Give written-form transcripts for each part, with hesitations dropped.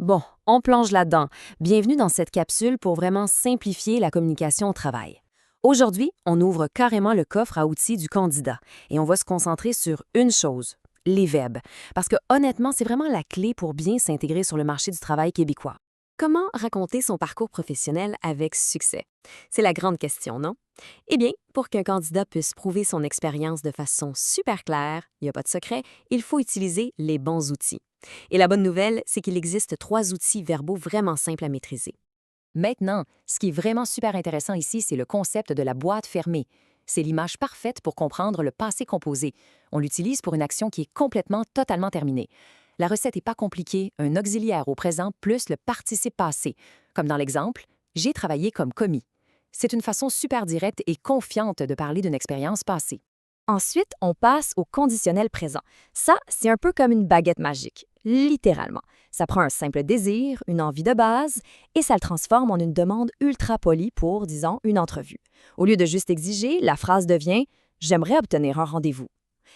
Bon, on plonge là-dedans. Bienvenue dans cette capsule pour vraiment simplifier la communication au travail. Aujourd'hui, on ouvre carrément le coffre à outils du candidat et on va se concentrer sur une chose, les verbes. Parce que honnêtement, c'est vraiment la clé pour bien s'intégrer sur le marché du travail québécois. Comment raconter son parcours professionnel avec succès? C'est la grande question, non? Eh bien, pour qu'un candidat puisse prouver son expérience de façon super claire, il n'y a pas de secret, il faut utiliser les bons outils. Et la bonne nouvelle, c'est qu'il existe 3 outils verbaux vraiment simples à maîtriser. Maintenant, ce qui est vraiment super intéressant ici, c'est le concept de la boîte fermée. C'est l'image parfaite pour comprendre le passé composé. On l'utilise pour une action qui est totalement terminée. La recette n'est pas compliquée, un auxiliaire au présent plus le participe passé. Comme dans l'exemple, j'ai travaillé comme commis. C'est une façon super directe et confiante de parler d'une expérience passée. Ensuite, on passe au conditionnel présent. Ça, c'est un peu comme une baguette magique, littéralement. Ça prend un simple désir, une envie de base, et ça le transforme en une demande ultra polie pour, disons, une entrevue. Au lieu de juste exiger, la phrase devient « J'aimerais obtenir un rendez-vous ».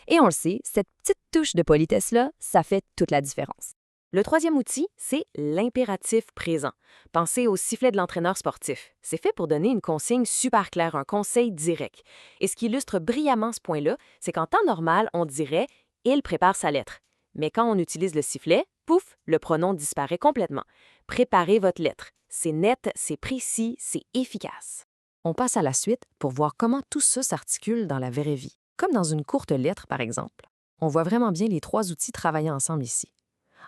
Et on le sait, cette petite touche de politesse-là, ça fait toute la différence. Le troisième outil, c'est l'impératif présent. Pensez au sifflet de l'entraîneur sportif. C'est fait pour donner une consigne super claire, un conseil direct. Et ce qui illustre brillamment ce point-là, c'est qu'en temps normal, on dirait « il prépare sa lettre ». Mais quand on utilise le sifflet, pouf, le pronom disparaît complètement. Préparez votre lettre. C'est net, c'est précis, c'est efficace. On passe à la suite pour voir comment tout ça s'articule dans la vraie vie. Comme dans une courte lettre, par exemple. On voit vraiment bien les 3 outils travailler ensemble ici.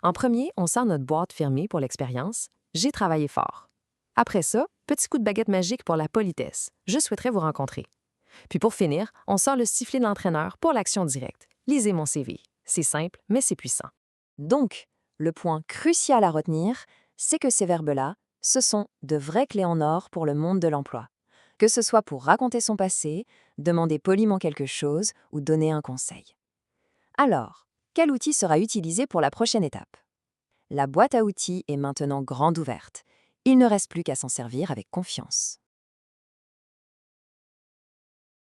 En premier, on sort notre boîte fermée pour l'expérience. J'ai travaillé fort. Après ça, petit coup de baguette magique pour la politesse. Je souhaiterais vous rencontrer. Puis pour finir, on sort le sifflet de l'entraîneur pour l'action directe. Lisez mon CV. C'est simple, mais c'est puissant. Donc, le point crucial à retenir, c'est que ces verbes-là, ce sont de vraies clés en or pour le monde de l'emploi. Que ce soit pour raconter son passé, demander poliment quelque chose ou donner un conseil. Alors, quel outil sera utilisé pour la prochaine étape? La boîte à outils est maintenant grande ouverte. Il ne reste plus qu'à s'en servir avec confiance.